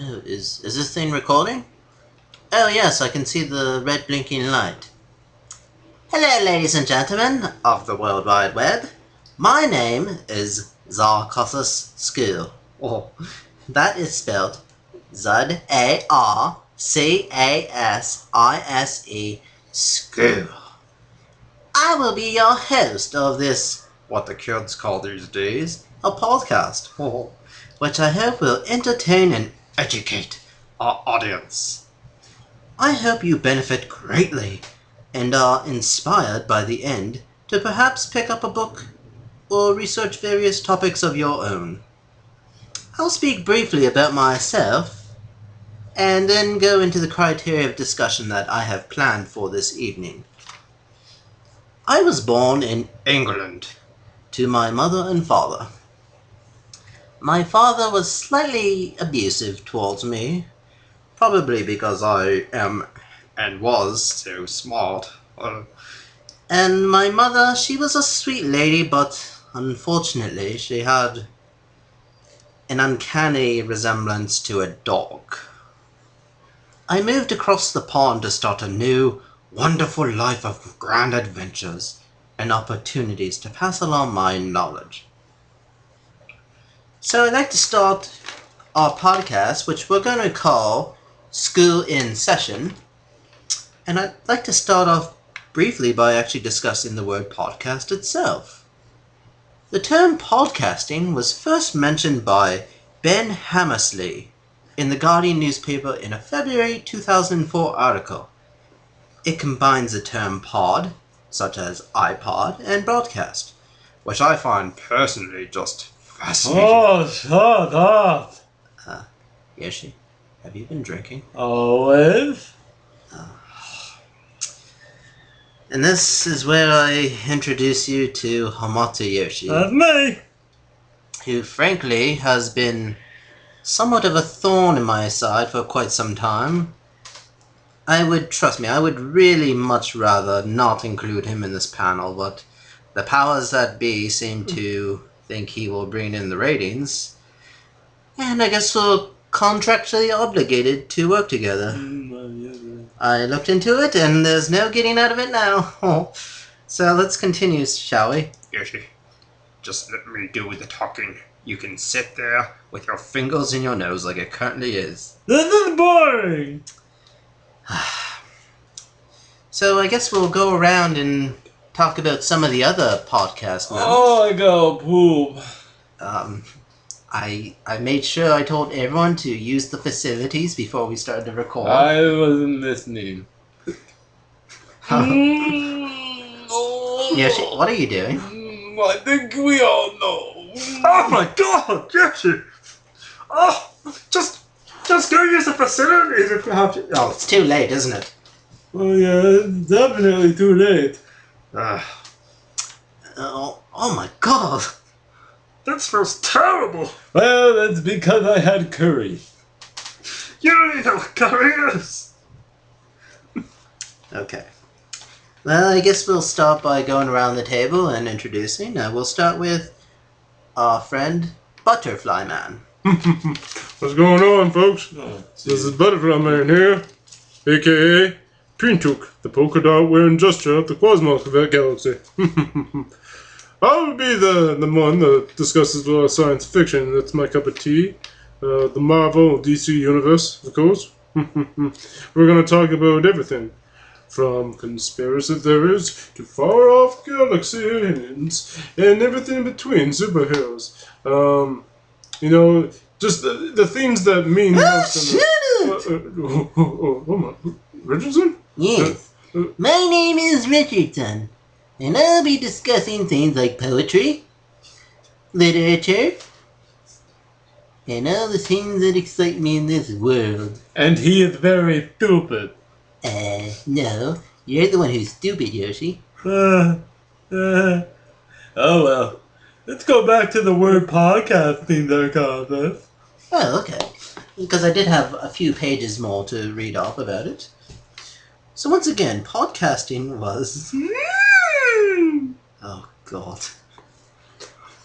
Oh, is this thing recording? Oh yes, I can see the red blinking light. Hello ladies and gentlemen of the World Wide Web. My name is Zarcasise School. Oh, that is spelled Z-A-R-C-A-S-I-S-E School. I will be your host of this, what the kids call these days, a podcast, which I hope will entertain and educate our audience. I hope you benefit greatly and are inspired by the end to perhaps pick up a book or research various topics of your own. I'll speak briefly about myself and then go into the criteria of discussion that I have planned for this evening. I was born in England to my mother and father. My father was slightly abusive towards me, probably because I am and was so smart. And my mother, she was a sweet lady, but unfortunately she had an uncanny resemblance to a dog. I moved across the pond to start a new, wonderful life of grand adventures and opportunities to pass along my knowledge. So I'd like to start our podcast, which we're going to call School in Session. And I'd like to start off briefly by actually discussing the word podcast itself. The term podcasting was first mentioned by Ben Hammersley in the Guardian newspaper in a February 2004 article. It combines the term pod, such as iPod, and broadcast, which I find personally just fascinating. Oh, shut up! Yoshi, have you been drinking? Always? And this is where I introduce you to Hamato Yoshi, That's me! who frankly has been somewhat of a thorn in my side for quite some time. I would really much rather not include him in this panel, but the powers that be seem to think he will bring in the ratings, and I guess we're contractually obligated to work together. I looked into it, and there's no getting out of it now. So let's continue, shall we? Yoshi, just let me do the talking. You can sit there with your fingers in your nose like it currently is. This is boring! So I guess we'll go around and talk about some of the other podcast members. Oh, I gotta poop. I made sure I told everyone to use the facilities before we started to record. I wasn't listening. Yoshi, what are you doing? I think we all know. Oh my god, Yoshi! Oh, just go use the facilities if you have to. Oh, it's too late, isn't it? Oh yeah, it's definitely too late. Oh my god! That smells terrible! Well, that's because I had curry. You don't even know what curry is! Okay. Well, I guess we'll start by going around the table and introducing. We'll start with our friend, Butterfly Man. What's going on, folks? This is Butterfly Man here, aka Pintuk, the polka dot wearing gesture of the Cosmos Galaxy. I'll be the one that discusses a lot of science fiction. That's my cup of tea. The Marvel DC universe, of course. We're going to talk about everything. From conspiracy theories to far-off galaxy aliens and everything in between, superheroes. Just the themes that mean most. Richardson? Yes. My name is Richardson, and I'll be discussing things like poetry, literature, and all the things that excite me in this world. And he is very stupid. No. You're the one who's stupid, Yoshi. Oh well. Let's go back to the word podcasting there, Carlos. Oh, okay. Because I did have a few pages more to read off about it. So once again, podcasting was... Oh, God.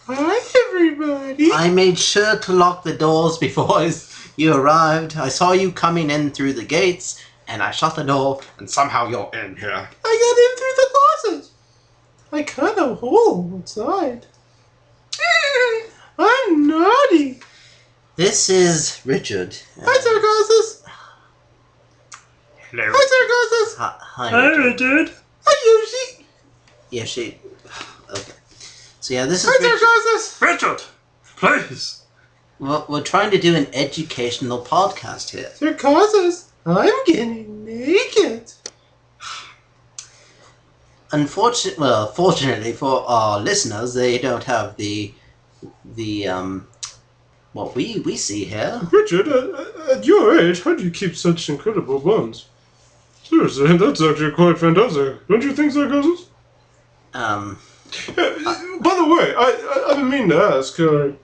Hi, everybody. I made sure to lock the doors before you arrived. I saw you coming in through the gates, and I shut the door, and somehow you're in here. I got in through the closet. I cut a hole outside. I'm naughty. This is Richard. Hi, Zarcasise. Hello. Hi, Zarcasise. Hi, Hi, Richard. Richard. Hi, Yoshi. Yeah, she... Okay. So yeah, this is Hi, Richard. Zarcasise. Richard, please. We're trying to do an educational podcast here. Zarcasise, I'm getting naked. Fortunately for our listeners, they don't have the what we see here. Richard, at your age, how do you keep such incredible bonds? Seriously, that's actually quite fantastic. Don't you think, Zarcasise? By the way, I've been meaning to ask, Yoshi,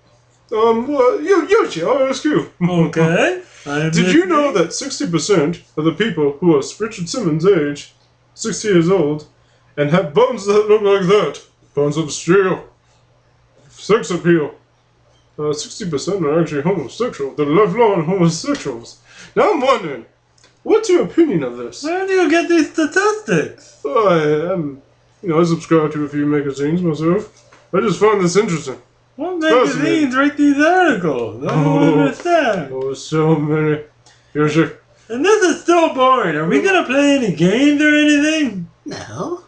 I'll ask you. Okay. Did you know that 60% of the people who are Richard Simmons' age, 60 years old, and have bones that look like that, bones of steel, sex appeal, 60% are actually homosexual. They're lifelong homosexuals. Now I'm wondering, what's your opinion of this? Where do you get these statistics? I subscribe to a few magazines myself. I just find this interesting. What magazines write these articles? I don't understand. Oh, so many. Yoshi. And this is still boring. Are we gonna play any games or anything? No,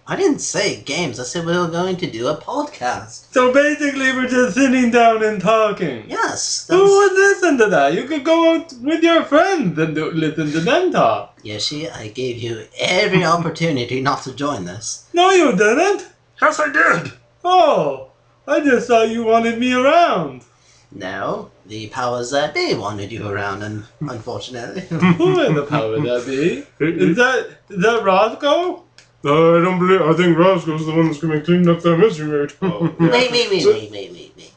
I didn't say games. I said we were going to do a podcast. So basically, we're just sitting down and talking. Yes. Who would listen to that? You could go out with your friends and listen to them talk. Yoshi, I gave you every opportunity not to join this. No, you didn't. Yes, I did. Oh, I just thought you wanted me around. No, the powers that be wanted you around, and unfortunately. Who in the power that be? Is that Roscoe? I don't believe. I think Roscoe's the one that's going to clean up that mess you made. Wait.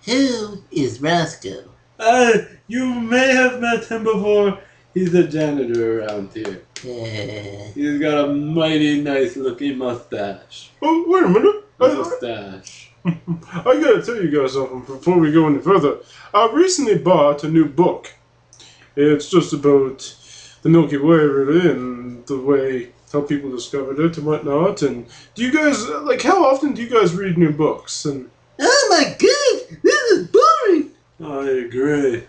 Who is Roscoe? You may have met him before. He's a janitor around here. Uh, He's got a mighty nice looking mustache. Oh, wait a minute. Mustache. I gotta tell you guys something before we go any further. I recently bought a new book. It's just about the Milky Way, really, and the way how people discovered it and whatnot. And do you guys, how often do you guys read new books? And oh my god, this is boring! I agree.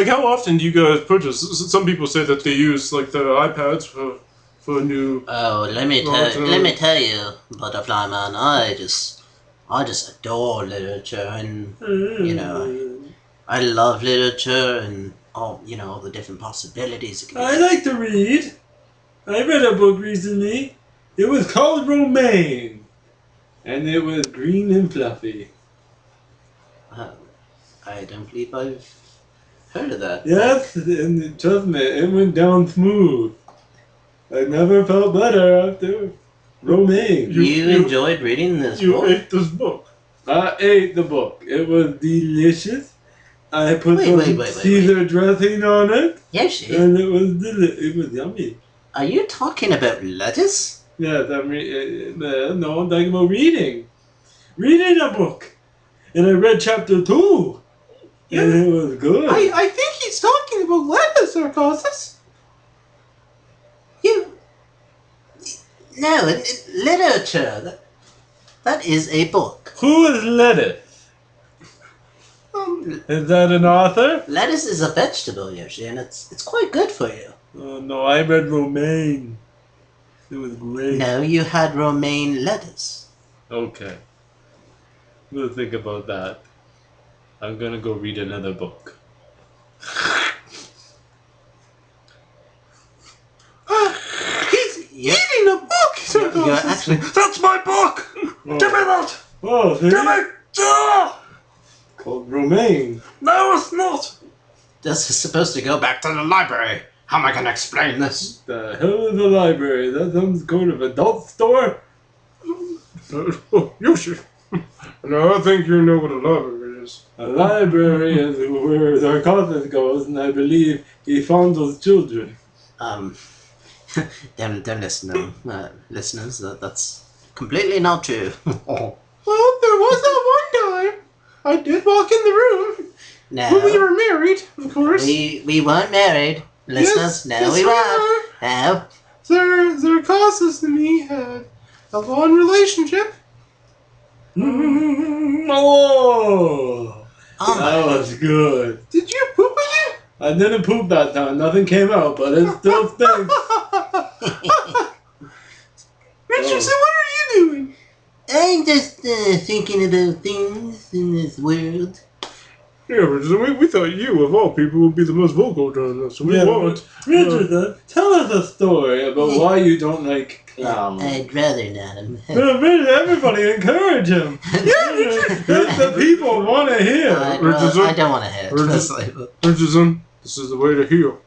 how often do you guys purchase? Some people say that they use, their iPads for new... Oh, let me tell you, Butterfly Man, I just adore literature, and, I love literature and all the different possibilities it can I be. like to read. I read a book recently. It was called Romaine. And it was green and fluffy. I don't believe I've heard of that. Yes, and trust me, it went down smooth. I never felt better after Romaine. You enjoyed reading this You book? ate this book. I ate the book. It was delicious. I put some Caesar dressing on it, Yoshi, and it was yummy. are you talking about lettuce? Yes, no, I'm talking about reading. Reading a book. And I read chapter 2. And it was good. I think he's talking about lettuce, Zarcasise. No, literature. That is a book. Who is lettuce? Is that an author? Lettuce is a vegetable, Yoshi, and it's quite good for you. Oh, no, I read Romaine. It was great. No, you had romaine lettuce. Okay. We'll think about that. I'm gonna go read another book. Eating a book, You're actually. That's my book! Oh. Give me that! Oh, Give it! Ah! called Romaine. No, it's not! This is supposed to go back to the library. How am I going to explain this? The hell is a library? That some kind of adult store? Yoshi. No, I think you know what a library is. A library is where Zarcasise goes, and I believe he fondles children. Don't listen to them, listeners. That's completely not true. Well, there was that one time. I did walk in the room. No. When we were married, of course. We weren't married. Listeners, no, yes, we we weren't. were. No. Zarcasise and me had a long relationship. Oh, Oh that my. was good. Did you poop in it? I didn't poop that time. Nothing came out, but it still stinks. Richardson, what are you doing? I'm just thinking about things in this world. Yeah, Richardson, we thought you, of all people, would be the most vocal during this. So we won't. Richardson, tell us a story about why you don't like clowns. I'd rather not. Everybody encourage him. The people want to hear. I don't want to hear it. Richardson, this is the way to heal.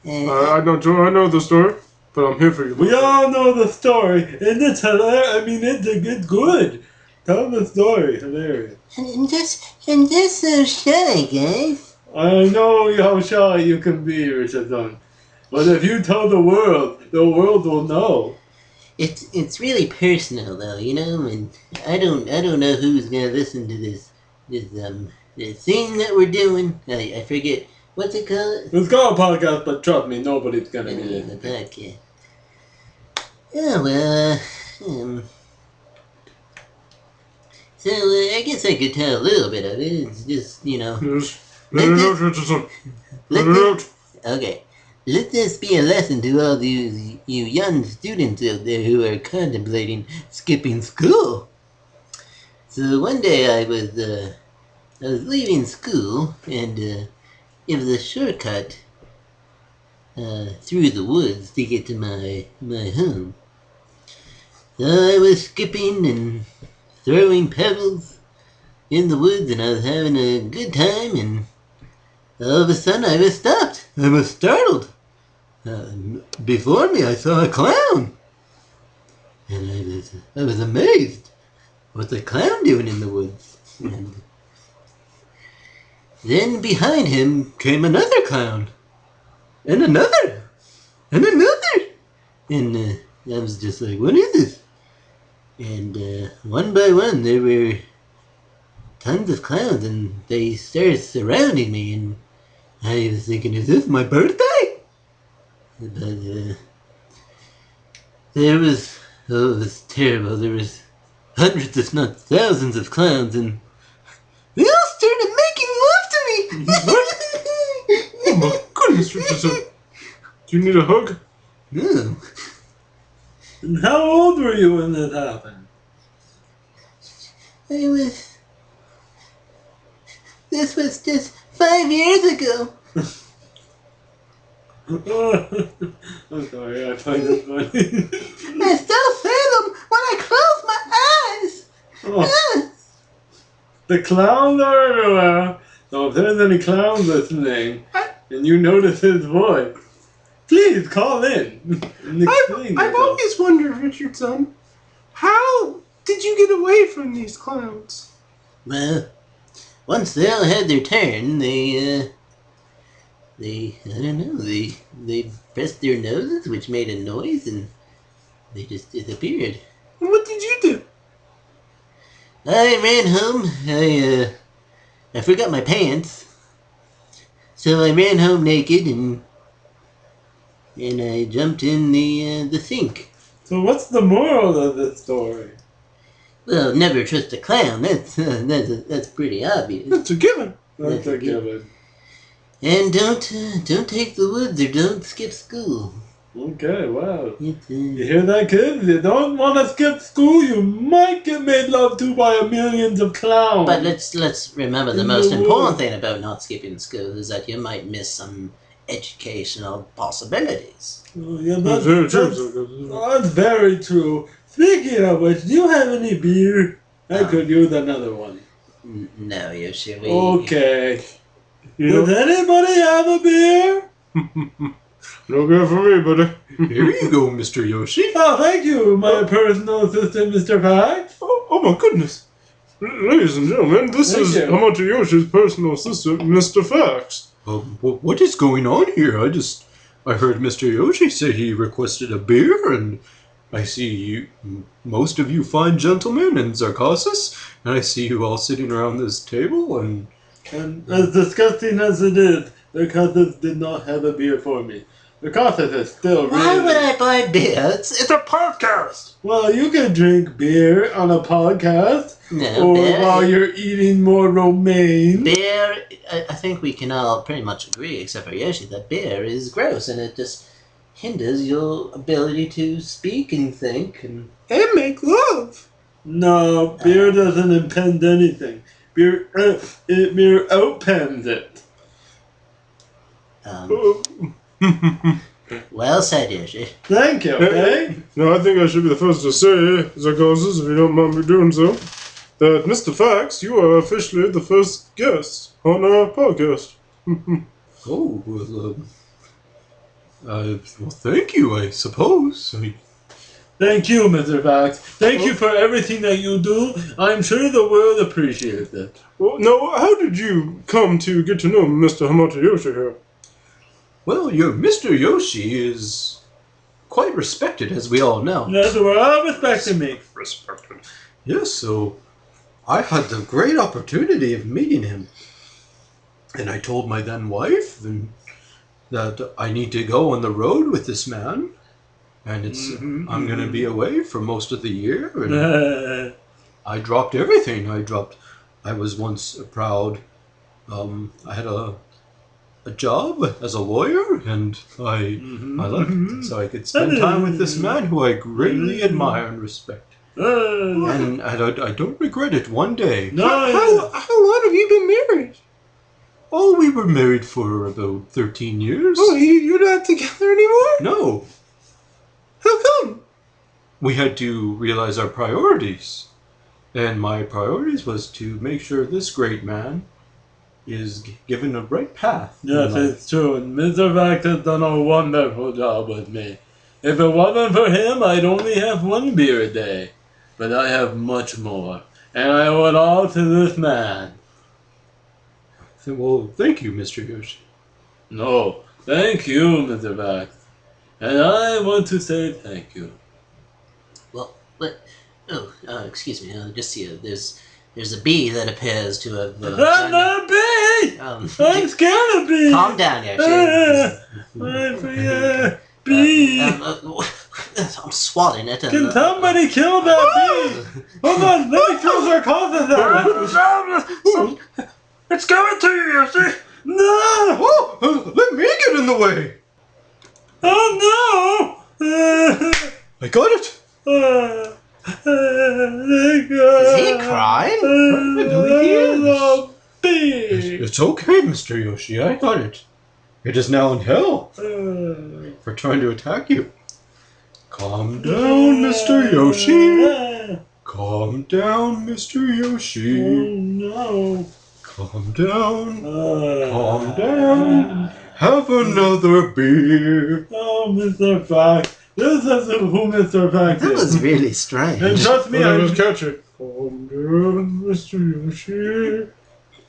I know the story, but I'm here for you. We all know the story, and it's hilarious. I mean, it's good. Tell the story. Hilarious. I'm just so shy, guys. I know how shy you can be, Richardson. But if you tell the world will know. It's really personal, though, you know, and I don't know who's gonna listen to this thing that we're doing. I forget what's it called. It's called a podcast, but trust me, nobody's gonna be The listening. podcast. Yeah, well, so I guess I could tell a little bit of it. It's just, you know. Yes. Let it out, Richardson. Let it out. Okay. Let this be a lesson to all you young students out there who are contemplating skipping school. So one day I was leaving school, and it was a shortcut through the woods to get to my home. So I was skipping and throwing pebbles in the woods, and I was having a good time, and all of a sudden I was stopped. I was startled. Before me I saw a clown. And I was amazed. What's a clown doing in the woods? And then behind him came another clown. And another. And another. And I was just like, what is this? And one by one there were tons of clowns, and they started surrounding me, and I was thinking, is this my birthday? But it was terrible. There was hundreds, if not thousands, of clowns, and they all started making love to me. Oh my goodness, Richardson. Do you need a hug? No. And how old were you when this happened? This was just 5 years ago. I'm sorry, I find it funny. I still feel them when I close my eyes. Oh, the clowns are everywhere. So if there's any clowns listening and you notice his voice, please call in and explain I've yourself. always wondered, Richardson, how did you get away from these clowns? Well, once they all had their turn, they pressed their noses, which made a noise, and they just disappeared. And what did you do? I ran home. I forgot my pants, so I ran home naked, and I jumped in the sink. So what's the moral of this story? Well, never trust a clown. That's pretty obvious. That's a given. That's a given. And don't take the woods, or don't skip school. Okay, wow. It's, You hear that, kids? You don't want to skip school, you might get made love to by millions of clowns. But let's remember the In most the important woods. thing about not skipping school is that you might miss some educational possibilities. Oh, yeah, That's very true. that's very true. Speaking of which, do you have any beer? I No. could use another one. No, Yoshi. Okay. You Does know, anybody have a beer? no good for me, buddy. Here you go, Mr. Yoshi. Oh, thank you, my personal assistant, Mr. Fax. Oh my goodness. Ladies and gentlemen, this Thank is you. Hamato Yoshi's personal assistant, Mr. Fax. What is going on here? I heard Mr. Yoshi say he requested a beer, and I see you, most of you fine gentlemen in Zarcasise, and I see you all sitting around this table, and as disgusting as it is, Zarcasise did not have a beer for me. Zarcasise is still really... why would I buy beer? It's a podcast. Well, you can drink beer on a podcast, No, or beer. while you're eating more romaine. Beer, I think we can all pretty much agree, except for Yoshi, that beer is gross, and it just hinders your ability to speak and think and make love. No, beer doesn't impede anything. Beer outpends it. Well said, Yoshi. Thank you, okay? Now, I think I should be the first to say, Zarcasise, if you don't mind me doing so, that Mr. Fax, you are officially the first guest on our podcast. Oh, well, thank you, I suppose. Thank you, Mr. Fax. Thank you for everything that you do. I'm sure the world appreciates it. Well, now, how did you come to get to know Mr. Hamato Yoshi here? Well, your Mr. Yoshi is quite respected, as we all know. Yes, we're all respecting me. Respected. Yes, so I had the great opportunity of meeting him. And I told my then wife that I need to go on the road with this man. And I'm going to be away for most of the year. And I dropped everything. I was once proud. I had a job as a lawyer, and I left so I could spend time with this man who I greatly admire and respect. And I don't regret it one day. No, How long have you been married? Oh, we were married for about 13 years. Oh, you're not together anymore? No, How come? we had to realize our priorities. And my priorities was to make sure this great man is given a right path. Yes, it's true. And Mr. Fax has done a wonderful job with me. If it wasn't for him, I'd only have one beer a day. But I have much more. And I owe it all to this man. Well, thank you, Mr. Yoshi. No, thank you, Mr. Fax. And I want to say thank you. Well, excuse me. Just see, there's a bee that appears to have. I'm not a bee! I'm scared of bees! Calm down, Yoshi. Bee! I'm swallowing it. Can somebody kill that bee? Hold on, let me throw Zarcasise at it. It's coming to you, Yoshi! No! Oh, let me get in the way. Oh no! I got it. Is he crying? It's okay, Mr. Yoshi. I got it. It is now in hell for trying to attack you. Calm down, Mr. Yoshi. Calm down, Mr. Yoshi. Oh no. Calm down. Calm down. Have another beer. Oh, Mr. Fax. This isn't who Mr. Fax is. That was really strange. And trust me, I I'm... was catching. Calm down, Mr. Yoshi.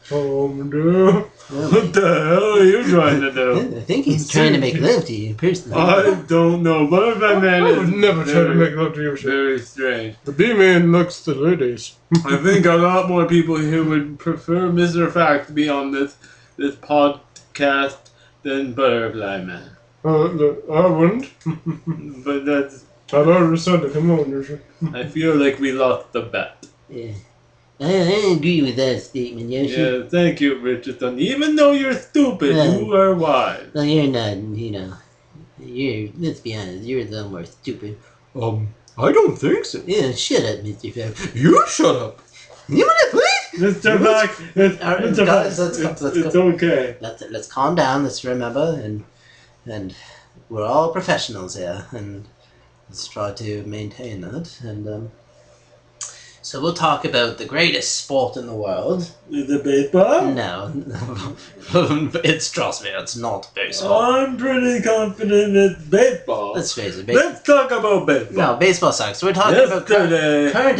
Calm down. What the hell are you trying to do? I think he's trying to make love to you, personally. I don't know. Butterfly Man I is would never try to make love to Yoshi. very strange. The B-Man looks to ladies. I think a lot more people here would prefer Mr. Fax to be on this podcast than Butterfly Man. I wouldn't. But that's... I'd already said to come on, Yoshi. I feel like we lost the bet. Yeah. I agree with that statement, Yoshi. Yeah, thank you, Richardson. Even though you're stupid, you are wise. No, you're not, let's be honest, you're the more stupid. I don't think so. Yeah, shut up, Mr. Fax. You shut up. You wanna play? Mr. Fax, Alright, Mr. guys, Fax, let's it's go. okay. Let's calm down, let's remember, and we're all professionals here, and let's try to maintain that, and so we'll talk about the greatest sport in the world. Is it baseball? No. Trust me, it's not baseball. I'm pretty confident it's baseball. Let's face it, Let's talk about baseball. No, baseball sucks. We're talking about current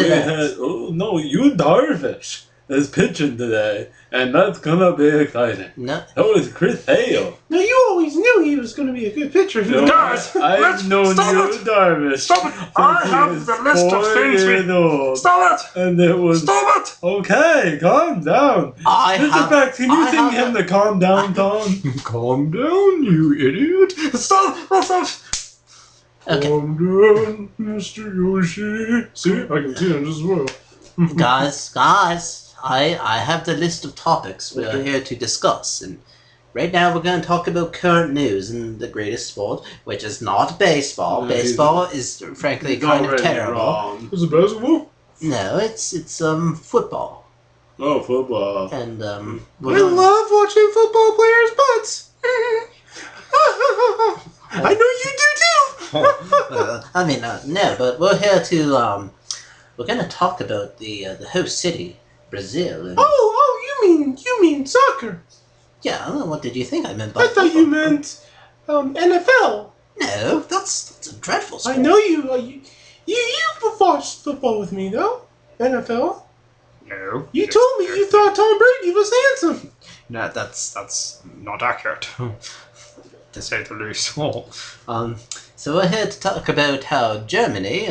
events. Oh no, you Darvish. is pitching today, and that's gonna be exciting. No. So is Chris Hale. Now, you always knew he was going to be a good pitcher. No, Guys, I've known stop you, it! Darvish. Stop it! I have the list of things we... Old, Stop it! and it was... Stop it! Okay, calm down. Mr. Beck, can you sing him the calm down song? Calm down, you idiot! Stop! Stop! Okay. Calm down, Mr. Yoshi. See, I can see him as well. guys, I have the list of topics we're here to discuss, and right now we're going to talk about current news and the greatest sport, which is not baseball. No, Baseball is frankly kind of terrible. Wrong. Is it basketball? No, it's football, Oh, football. and I love watching football players' butts. I know you do too. no, but we're here to we're going to talk about the host city, Brazil. And, You mean soccer? yeah, I don't know, what did you think I meant by I thought you football? meant NFL. No, that's a dreadful sport. I know you watched football with me though. NFL. No. You told me you thought Tom Brady was handsome. No, that's not accurate, to say the least. So we're here to talk about how Germany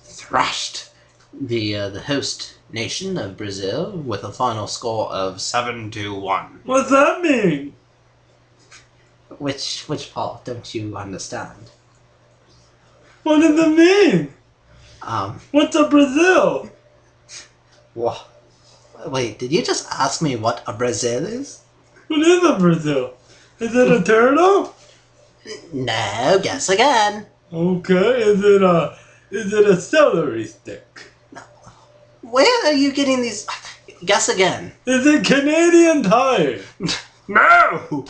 thrashed the host nation of Brazil with a final score of 7-1. What's that mean? which part don't you understand? What does it mean? What's a Brazil? What? Wait, did you just ask me what a Brazil is? What is a Brazil? Is it a turtle? No, guess again. Okay, is it a celery stick? Where are you getting these? Guess again. Is it Canadian Tire? No!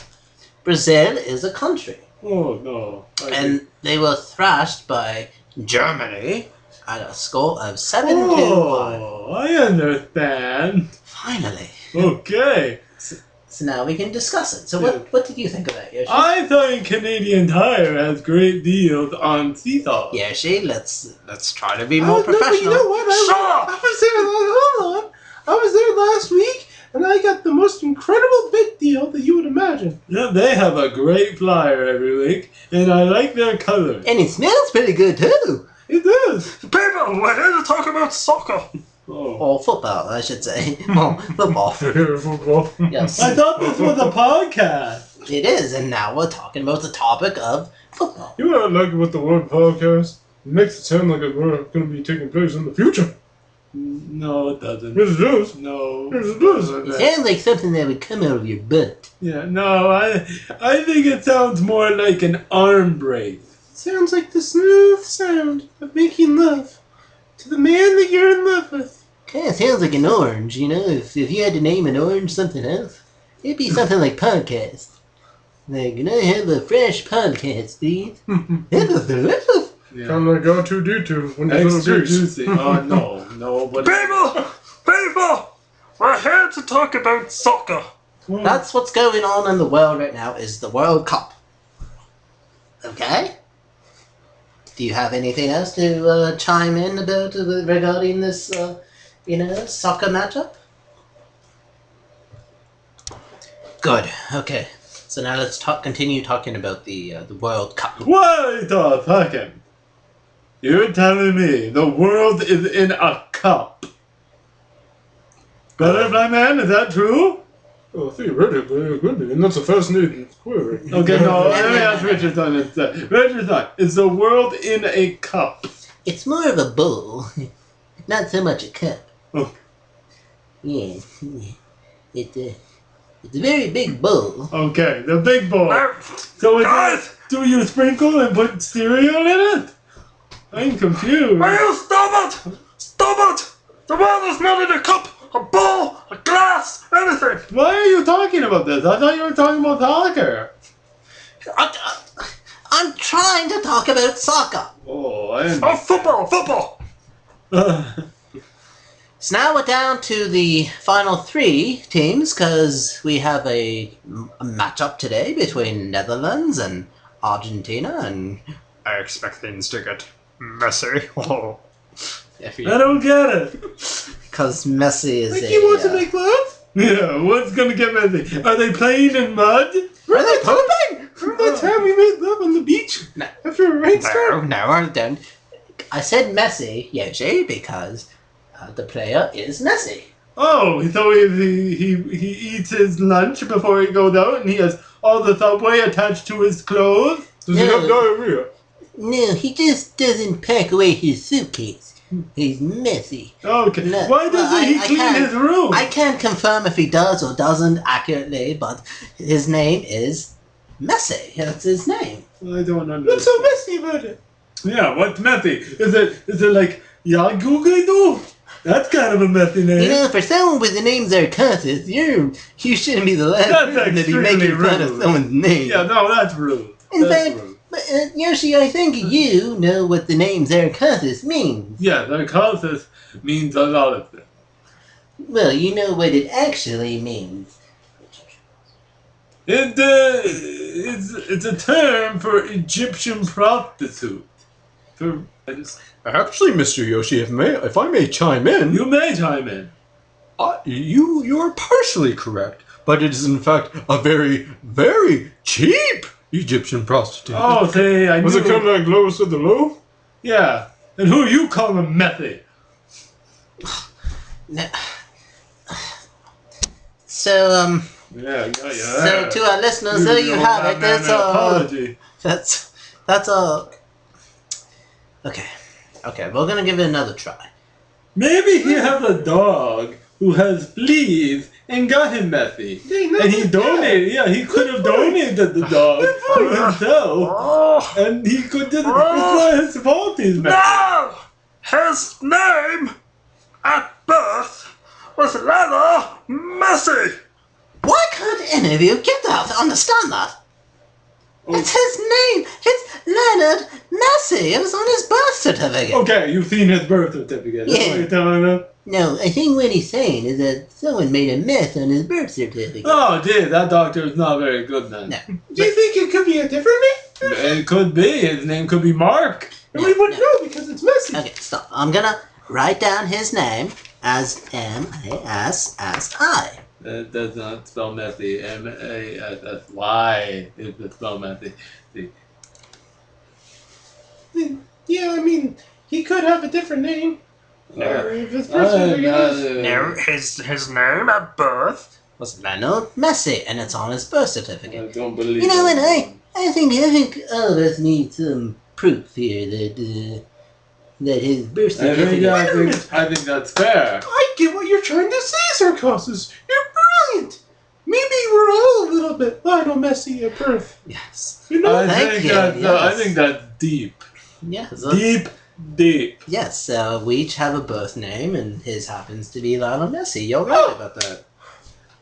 Brazil is a country, Oh no. and they were thrashed by Germany at a score of 7-1. Oh, I understand. Finally. Okay. So now we can discuss it. So Yeah. what did you think of that, Yoshi? I thought Canadian Tire has great deals on seesaws. Yoshi, let's try to be more No, but professional. you know what? I was there. Hold on. I was there last week, and I got the most incredible big deal that you would imagine. Yeah, they have a great flyer every week, and I like their colors. And it smells pretty good too. It does. People, we're here to talk about soccer. Oh. Or football, I should say. Well, football. Football. Yes, I thought this was a podcast. it is. And now we're talking about the topic of football. You know, like with the word podcast, it makes it sound like we're going to be taking place in the future. No, it doesn't. Yes, it does. No. Yes, it does. It sounds like something that would come out of your butt. Yeah, no, I think it sounds more like an arm brace. Sounds like the smooth sound of making love to the man that you're in love with. Kind of sounds like an orange, you know? If you had to name an orange something else, it'd be something like podcast. Like, can I have a fresh podcast, please? That was delicious. Yeah. Kind of like R2D2 when he's Extra little goose. juicy. Oh, no, but... People, we're here to talk about soccer. That's what's going on in the world right now, is the World Cup. Okay? Do you have anything else to chime in about regarding this, soccer matchup? Good. Okay. So now let's continue talking about the World Cup. Wait a second. You're telling me the world is in a cup? Butterfly Man, is that true? Well, theoretically, it could be, and that's a fascinating query. Okay, no, let me ask Richardson instead. Richardson, is the world in a cup? It's more of a bowl, not so much a cup. Oh. Yeah. It's a very big bowl. Okay, the big bowl. No. So Guys! do you sprinkle and put cereal in it? I'm confused. Will you stop it? Stop it! The world is not in a cup, a bowl, a glass, anything. Why are you talking about this? I thought you were talking about soccer. I'm trying to talk about soccer. Oh, I Oh, football. So now we're down to the final 3 teams, because we have a matchup today between Netherlands and Argentina, and I expect things to get messy. Oh. I don't get it. Because messy is He wants to make love? Yeah, what's gonna get messy? Are they playing in mud? Are they pooping? Remember that time we made love on the beach? No. After a rainstorm? No, I don't. I said messy, Yoshi, because the player is messy. Oh, so he eats his lunch before he goes out, and he has all the subway attached to his clothes. Does he have diarrhea? No, he just doesn't pack away his suitcase. He's messy. Okay. No, Why doesn't he clean can't- his room? I can't confirm if he does or doesn't accurately, but his name is Messy. That's his name. I don't understand. What's so messy about it? Yeah, what's messy? Is it like Yagugido? That's kind of a messy name. You know, for someone with the name Zarcasise, you shouldn't be the last That's person to be extremely making fun of rude. someone's name. Yeah, no, that's rude. In That's fact, rude. Yoshi, I think you know what the name Zarcasise means. Yeah, Zarcasise means a lot of things. Well, you know what it actually means. It's a term for Egyptian prostitute. Actually, Mr. Yoshi, if I may chime in, You may chime in. you're partially correct, but it is in fact a very, very cheap Egyptian prostitute. Oh, say, I Was knew. it kind of like lowest of the low? Yeah. And who you calling messy? No. So, Yeah. so to our listeners, there you have it. That's apology. that's all. Okay, we're gonna give it another try. Maybe he has a dog who has fleas and got him messy. And he donated, he could have donated the dog to himself. Oh, And he could just, it's not his fault he's messy. no! His name at birth was rather messy. Why can't any of you get that? Understand that? It's his name. It's Leonard Massey. It was on his birth certificate. Okay, you've seen his birth certificate. That's Yeah. what you're telling us? No, I think what he's saying is that someone made a mess on his birth certificate. Oh, dear, that doctor is not very good then. No. Do you think it could be a different name? It could be. His name could be Mark. And we wouldn't know because it's messy. Okay, stop. I'm gonna write down his name as M-A-S-S-I. That does not spell messy. M-A-S-S-Y is the spell messy. See. Yeah, I mean, he could have a different name. Or if his birth Uh, certificate is... No, his name at birth. Was Leonard Massey, and it's on his birth I certificate. don't believe You know what? that. I think all of us need some proof here that his birth certificate. I think that's fair. I get what you're trying to say, Zarcasise. You're brilliant. Maybe we're all a little bit Lionel Messi at birth. Yes. You know? Thank you, I yes. think that's deep. Yes. Deep. Yes. We each have a birth name, and his happens to be Lionel Messi. You're right about that.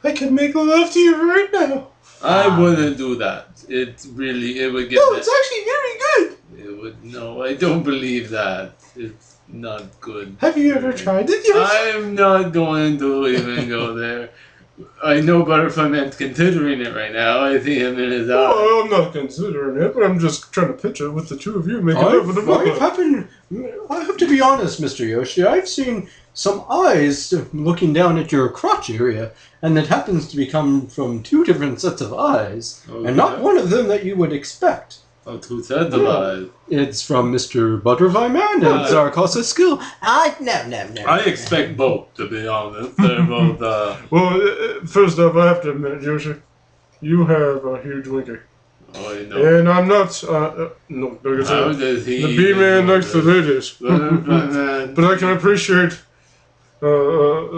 I could make love to you right now. I wouldn't do that. It would get No, me- it's actually very good. It would, no, I don't believe that. It's not good. Have you ever tried it, Yoshi? I'm not going to even go there. I know Butterfly considering it right now. I see him in his eye. Well, I'm not considering it, but I'm just trying to picture with the two of you making love with a I have to be honest, Mr. Yoshi. I've seen some eyes looking down at your crotch area, and it happens to be coming from two different sets of eyes, and not one of them that you would expect. Oh, two sets of eyes. It's from Mr. Butterfly Man at Zarcasise School. No. I expect both, to be honest. They're both, Well, first off, I have to admit, Yoshi, you have a huge winky. oh, I know. And I'm not, no, like I How said, does he... the B-Man likes the ladies. Butterfly But I can appreciate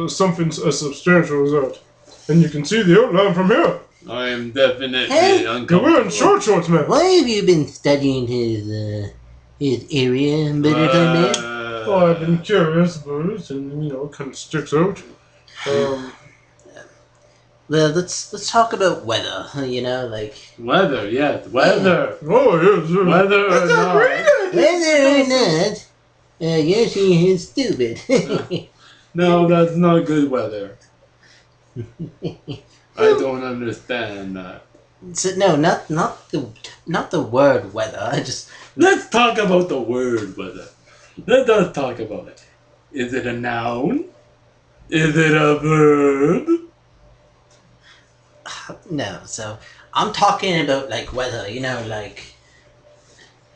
something as substantial as that. And you can see the outline from here. I am definitely Hey. You're uncomfortable. wearing shorts, man. Why have you been studying his area, Butterfly Man? Oh, I've been curious about it, and it kind of sticks out. Well, let's talk about weather. Weather, yes, weather. Oh, yes, yes. Weather or not. Whether or not Yoshi is stupid. No, that's not good weather. I don't understand that. So, no, not the word weather. Let's talk about the word weather. Let's talk about it. Is it a noun? Is it a verb? No, so I'm talking about like whether, like...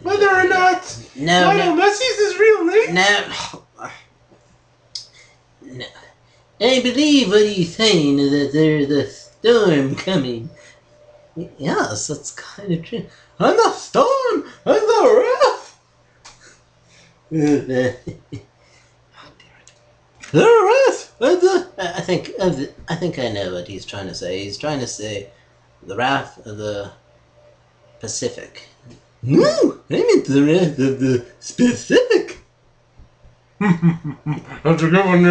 Whether or not No. Messi's his real name? No. No. I believe what he's saying is that there's a storm coming. Yes, that's kind of true. And the storm and the wrath. The wrath of the. I think I know what he's trying to say. He's trying to say the wrath of the Pacific. No, I meant the wrath of the specific. That's a good one,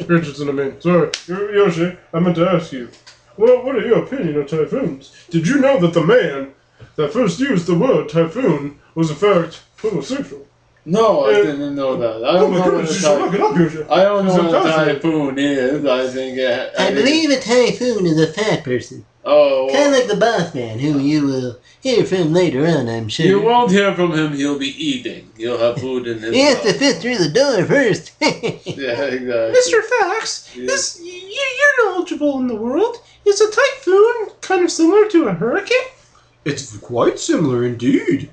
Richardson, I mean. Sorry, Yoshi, I meant to ask you. Well, what are your opinion of typhoons? Did you know that the man that first used the word typhoon was in fact homosexual? No, I didn't know that. I don't know what a typhoon. I don't know what a typhoon is. I think. I believe a typhoon is a fat person. Oh, Kind of like the boss man, who you will hear from later on, I'm sure. you won't hear from him. He'll be eating. He'll have food in his He has to mouth. fit through the door first. Yeah, exactly. Mr. Fax, Yes. you're knowledgeable in the world. Is a typhoon kind of similar to a hurricane? It's quite similar indeed.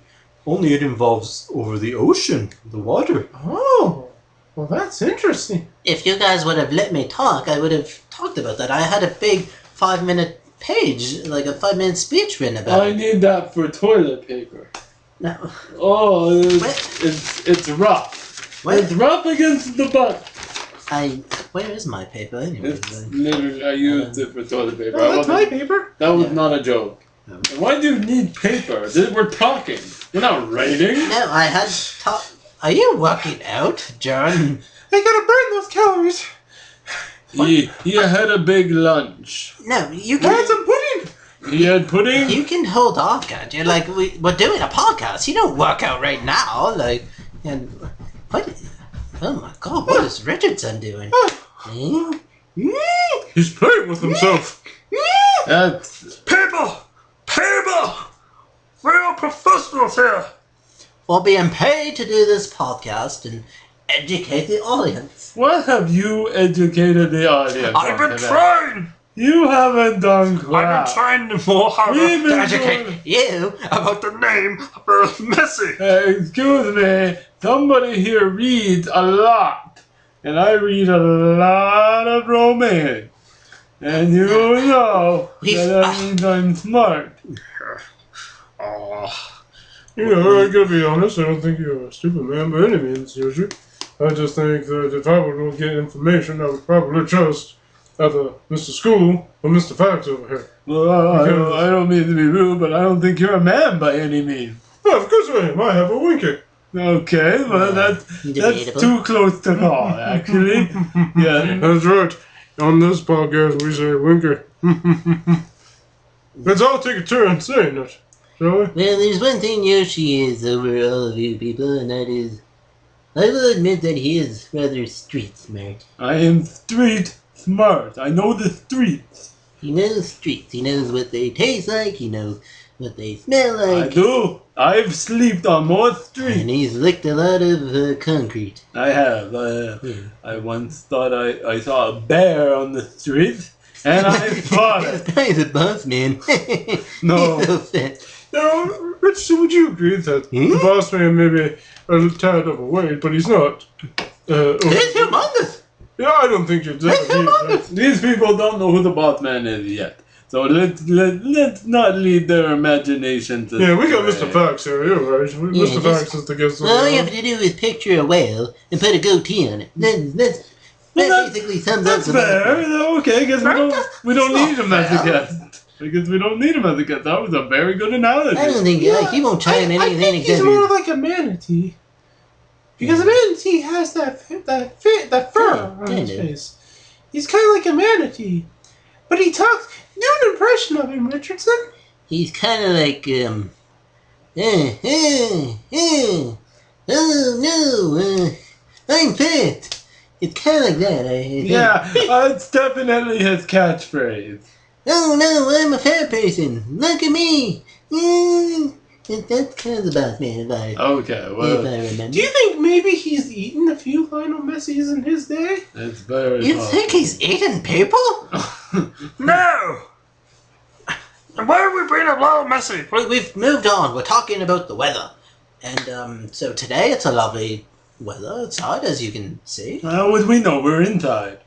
Only it involves over the ocean, the water. Oh, well that's interesting. If you guys would have let me talk, I would have talked about that. I had a big 5-minute page, like a 5-minute speech written about I it. need that for toilet paper. No. Oh, What? it's rough. What? It's rough against the butt. Where is my paper anyway? It's literally, I used it for toilet paper. Oh, that's my paper. That was Yeah. not a joke. No. Why do you need paper? We're talking. We're not writing. No, I had Are you working out, John? I gotta burn those calories. He had a big lunch. No, you I had can. some pudding. He had pudding. You can hold off, can't you? Like we're doing a podcast. You don't work out right now. Like, and what? Oh my God! What is Richardson doing? Hmm? He's playing with himself. That's Paper! Paper! We're professionals here! We're being paid to do this podcast and educate the audience. what have you educated the audience? I've on been today? trying! You haven't done I've crap. been trying to know how We've to been educate doing- You? about the name of Messi. Excuse me. Somebody here reads a lot, and I read a lot of romance. And you know that means I'm smart. Oh, I gotta be honest, I don't think you're a stupid man by any means, Yoshi. I just think that if I were to get information, I would probably trust either Mr. School or Mr. Fax over here. Well, I don't mean to be rude, but I don't think you're a man by any means. Well, of course I am. I have a winky. Okay, well that's Debatable. too close to call, actually. Yeah. That's right. On this podcast, we say winker. Let's all take a turn saying it, shall we? Well, there's one thing Yoshi is over all of you people, and that is, I will admit that he is rather street smart. I am street smart. I know the streets. He knows streets. He knows what they taste like. He knows what they smell I like. do. I've slept on more And streets. he's licked a lot of concrete. I have. I once thought I saw a bear on the street, and I fought This it. guy's a boss man. No. He's so fat. Now, Richardson, would you agree that the boss man may be a tad overweight, but he's not? He's humongous. Yeah, I don't think you'd ever be that. These people don't know who the boss man is yet. So let's not lead their imaginations. Yeah, we got Mr. Fax here, you're right. Yeah, Mr. just- Fax is the guest of All you the have to do is picture a whale and put a goatee on it. That basically sums up That's the fair. Okay, I guess we don't need him as a fair. guest. I guess we don't need him as a guest. That was a very good analogy. I don't think he won't chime in I anything think he's except more like a manatee. Because a manatee has that fur on his kinda. face. He's kind of like a manatee. But he talks... Do an impression of him, Richardson. he's kind of like oh no, I'm fat. It's kind of like that. I think. Yeah, it's definitely his catchphrase. Oh no, I'm a fat person. Look at me. That's kind of about me, if I remember. Do you think maybe he's eaten a few Lionel Messi's in his day? It's very You think he's eating people? No! And why are we bringing up Lionel Messi? We've moved on. We're talking about the weather. And so today it's a lovely weather outside, as you can see. How would we know? We're inside.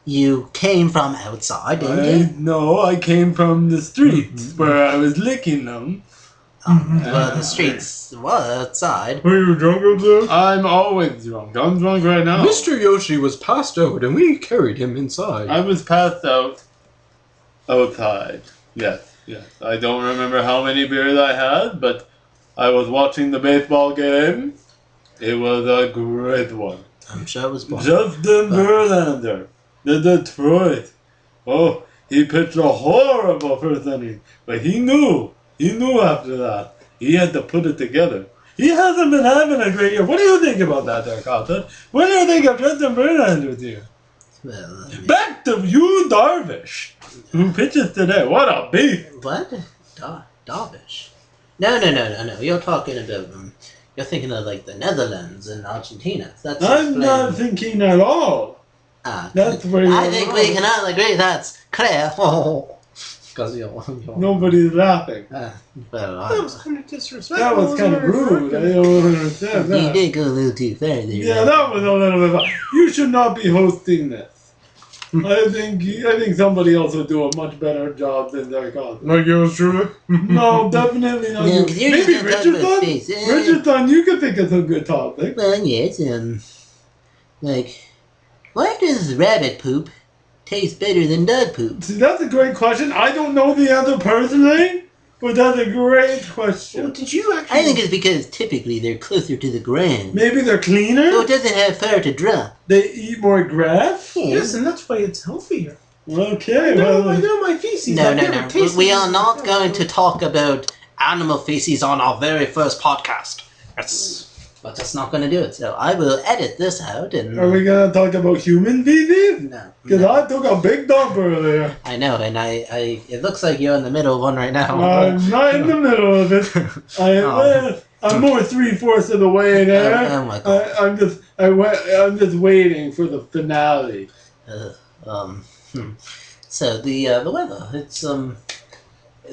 You came from outside, didn't you? No, I came from the streets where I was licking them. Well, the streets were outside. Were you drunk up there? I'm always drunk. I'm drunk right now. Mr. Yoshi was passed out and we carried him inside. I was passed out outside. Yes. I don't remember how many beers I had, but I was watching the baseball game. It was a great one. I'm sure it was fun. Justin Verlander, the Detroit. Oh, he pitched a horrible first inning, but he knew after that. He had to put it together. He hasn't been having a great year. What do you think about that there, Carlton? What do you think of Justin Verlander's year? Well, Back to you, Darvish, who pitches today. What a beast! what? Darvish? No. You're talking about you're thinking of like the Netherlands and Argentina. That's I'm not thinking at all. That's where I you're think wrong. we can all agree that's clear. Because you're Nobody's laughing. well, That was kind of disrespectful. That was kind of rude. I don't understand you that. did go a little too far there. Yeah, that was a little bit. You should not be hosting this. I think somebody else would do a much better job than Zarcasise. Like yours truly? No, definitely not. No, you. 'cause you're Maybe just gonna talk about Richardson. space. Richardson, you could think of some good topic. Well, yes, like, why does rabbit poop taste better than dog poop? See, that's a great question. I don't know the answer personally, but that's a great Well, question. did you actually... I think it's because typically they're closer to the ground, Maybe they're so cleaner. it doesn't have far to drop. They eat more grass. Yes, and that's why it's healthier. Okay, I well, know my feces. No, I've no, never no. tasted We it. are not going to talk about animal feces on our very first podcast. But that's not going to do it. So I will edit this out and. are we gonna talk about human feces? No. Because I took a big dump earlier. I know, and I. It looks like you're in the middle of one right now. I'm not in the middle of it. I'm more 3/4 of the way there. Oh my God. I'm just waiting for the finale. So the weather, it's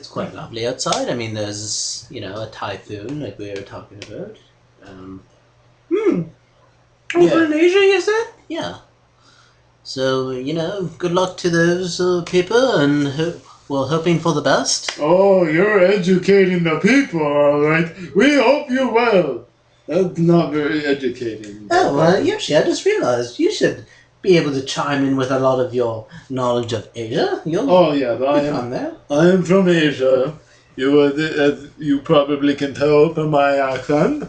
quite lovely outside. I mean, there's a typhoon like we were talking about. Over in Asia, you said? Yeah. So good luck to those people, and we're hoping for the best. Oh, you're educating the people, all right. We hope you well. That's not very educating. Oh well, Yoshi, I just realized you should be able to chime in with a lot of your knowledge of Asia. You'll Oh yeah, be from there. I am from Asia. As you probably can tell from my accent.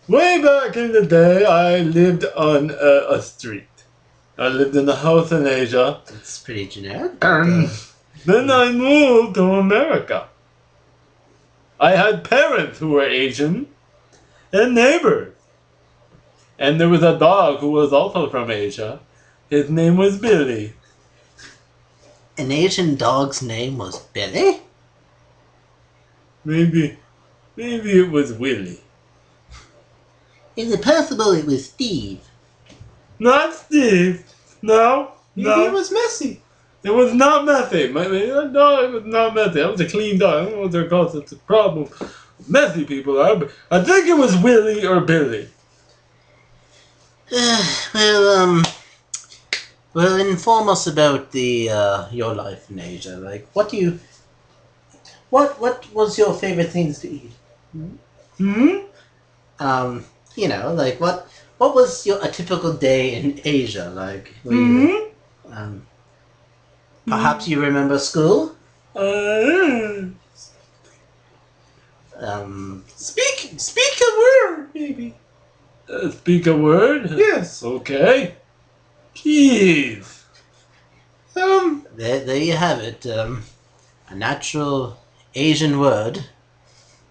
Way back in the day, I lived on a street. I lived in a house in Asia. It's pretty generic. And then I moved to America. I had parents who were Asian and neighbors. And there was a dog who was also from Asia. His name was Billy. An Asian dog's name was Billy? Maybe it was Willie. Is it possible it was Steve? Not Steve. No. Maybe it was Messi. It was not messy. No, it was not messy. I was a clean dog. I don't know what they're called. It's a problem. Messy people are. But I think it was Willie or Billy. Well, inform us about your life in Asia. Like, what was your favorite things to eat? Like what was a typical day in Asia like? Perhaps you remember school? Speak a word, maybe. Speak a word? Yes. Okay. Cheese. There you have it. A natural Asian word.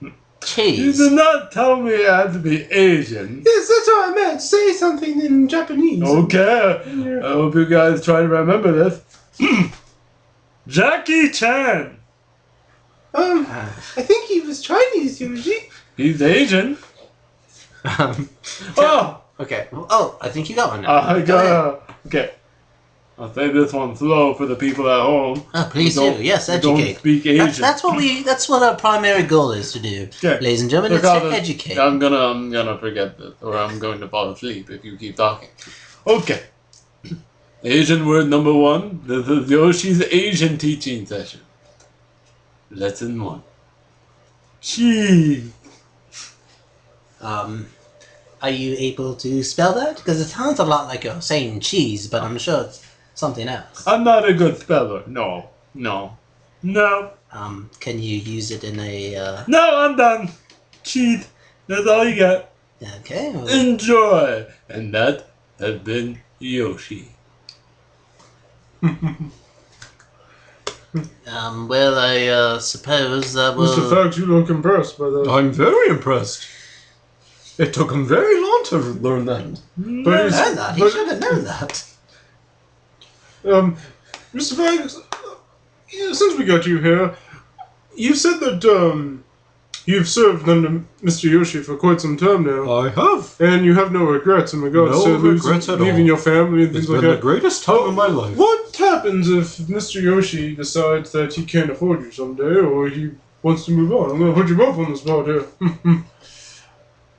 You Cheese. did not tell me I had to be Asian. Yes, that's what I meant. Say something in Japanese. Okay. I hope you guys try to remember this. Jackie Chan. I think he was Chinese, Yoshi. He's Asian. Oh! Okay. Oh, I think you got one now. I Go ahead. got Okay. I'll say this one slow for the people at home. Oh, please who do. don't- Yes, who don't educate. speak Asian. That's what our primary goal is to do, Okay. ladies and gentlemen. It's Look, to educate. I'm gonna forget this, or I'm going to fall asleep if you keep talking. Okay. Asian word number 1. This is Yoshi's Asian teaching session. Lesson 1. Cheese. Are you able to spell that? Because it sounds a lot like you're saying cheese, but I'm sure it's something else. I'm not a good speller. No. Can you use it in a? No, I'm done. Cheese. That's all you get. Okay. Well, Enjoy. And that has been Yoshi. well, I suppose that will. Mr. Fax, you look impressed by that. I'm very impressed. It took him very long to learn that. But he's- Learn that. He but- should have known that. Mr. Fax, since we got you here, you said that you've served under Mr. Yoshi for quite some time now, I have. and you have no regrets in regards No to regrets at leaving all. your family and It's things like been the that. greatest time of my life. What happens if Mr. Yoshi decides that he can't afford you someday, or he wants to move on? I'm going to put you both on the spot here.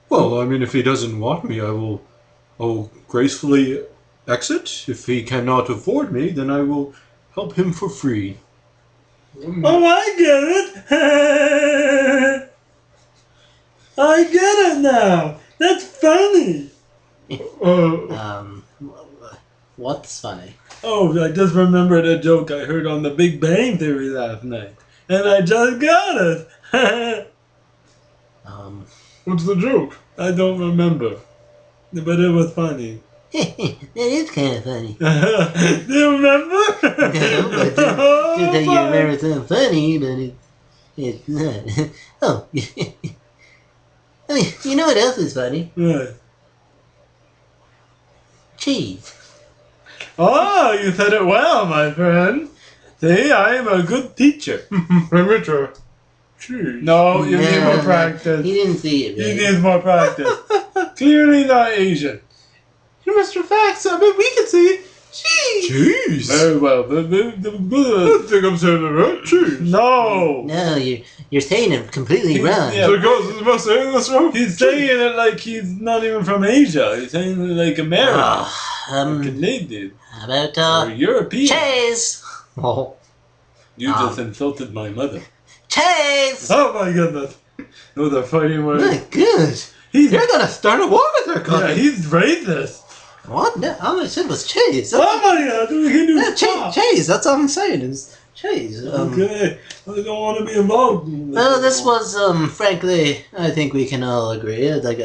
Well, I mean, if he doesn't want me, I'll gracefully exit. If he cannot afford me, then I will help him for free. Oh, I get it. I get it now. That's funny. What's funny? Oh, I just remembered a joke I heard on the Big Bang Theory last night. And I just got it. What's the joke? I don't remember. But it was funny. That is kind of funny. Do you remember? No, but just that you remember something funny, but it's not. Oh, I mean, you know what else is funny? Right. Cheese. Oh, you said it well, my friend. See, I am a good teacher. Amateur. Cheese. No, you need more No, practice. He didn't see it. He Right? needs more practice. Clearly not Asian. You're Mr. Fax, I mean, we can see it. Cheese. Jeez. Very well. I think I'm saying it right. Cheese. No. No, you're saying it completely wrong. Yeah. So guys, am I saying this wrong? He's saying it like he's not even from Asia. He's saying it like American. Canadian. How about Or European. cheese? Oh, You just insulted my mother. cheese! Oh my goodness. No, they're fighting words. My good. He's, You're gonna start a war with her, yeah, cousin. he's racist. What? No, all I said was cheese. Oh my god, we can do Yeah, stop. cheese. That's all I'm saying is cheese. Okay, I don't want to be involved. In Well, this was, frankly, I think we can all agree, like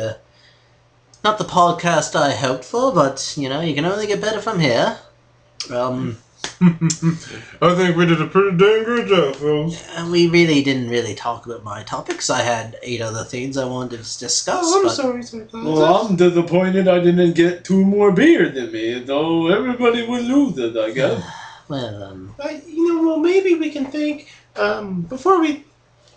not the podcast I hoped for, but, you know, you can only get better from here. I think we did a pretty dang good job, fellas. We really didn't really talk about my topics. I had 8 other things I wanted to discuss. Oh, I'm but sorry, Zarcasise. Well, I'm disappointed I didn't get 2 more beer than me, so everybody would lose it, I guess. Well, Well, maybe we can thank, before we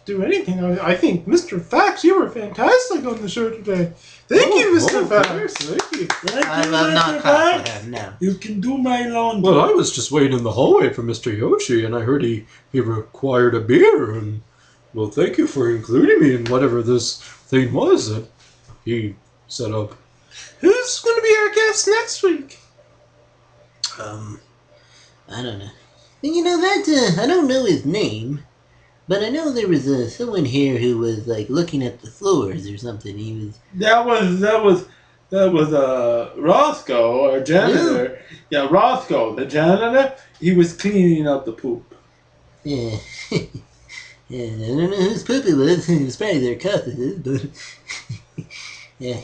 do anything, I think, Mr. Fax, you were fantastic on the show today. Thank you, Mr. Fax. Thank you. Thank you, I'm Mr. not clapping Fax. him, no. You can do my laundry. Well, I was just waiting in the hallway for Mr. Yoshi, and I heard he required a beer, and, well, thank you for including me in whatever this thing was that he set up. Who's going to be our guest next week? I don't know. You know, that, I don't know his name, but I know there was someone here who was, like, looking at the floors or something. He was... That was Roscoe, our janitor. Yeah, Roscoe, the janitor. He was cleaning up the poop. Yeah. Yeah, I don't know whose poop it was. It was probably their cousin's, but... yeah,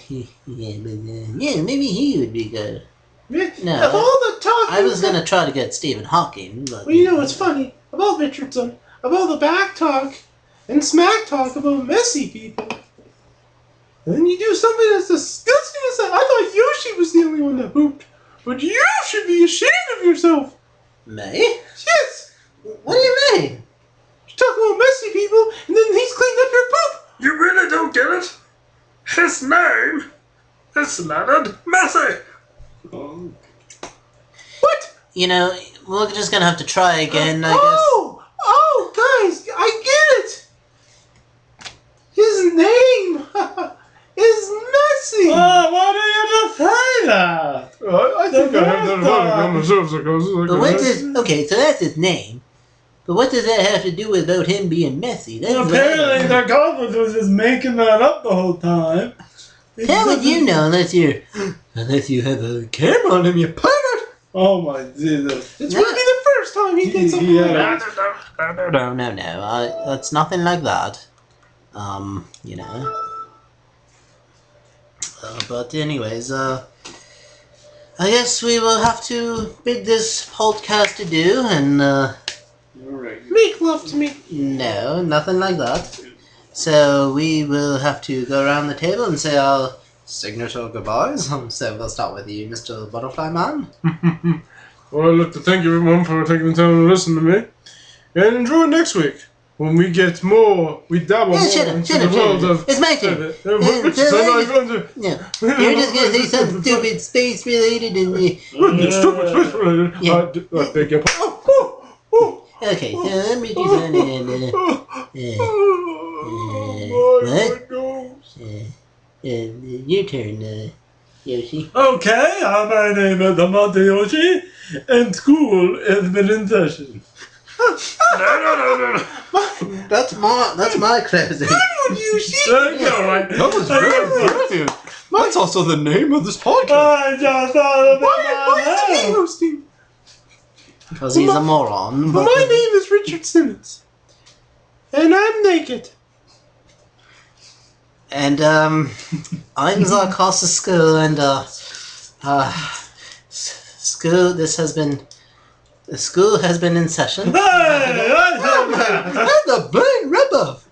maybe he would be good. No, Of all the talk, I was gonna try to get Stephen Hawking, but... Well, you know what's funny? Of all Richardson, of all the back talk and smack talk about messy people, and then you do something as disgusting as that. I thought Yoshi was the only one that pooped, but you should be ashamed of yourself. May? Yes, What do you mean? you talk about messy people. This name is Leonard Messi. Oh. What? You know, we're just gonna have to try again, I guess. Oh, guys, I get it. His name is Messi. Oh, why did you just say that? I think I have that about myself, Zarcasise. But what does... Okay, so that's his name. But what does that have to do with about him being messy? That's Apparently, Zarcasise was just making that up the whole time. How would you know unless you have a Camera on him, you pirate. Oh my Jesus. It's gonna be the first time he gets a Yeah. No. It's nothing like that. You know. But anyways, I guess we will have to bid this podcast adieu, and Alright. Make love to me. no, nothing like that. So we will have to go around the table and say our signature goodbyes. So we'll start with you, Mr. Butterfly Man. Well, I'd like to thank everyone for taking the time to listen to me. And enjoy next week when we get more, we dabble more into the world of... It's my turn. Yeah. You're just gonna say something stupid space related and Stupid space related. Yeah. I beg your pardon. okay, so let me do something your turn, Yoshi. Okay, my name is Amata Yoshi, and school has been in session. No. That's my crazy. Alright. That was very brilliant. That's also the name of this podcast. I just thought of Why is he it. hosting? Because he's a moron. But My name is Richard Simmons. And I'm naked. And I'm Zarcasise School, and school. The school has been in session. And the blind rip-off.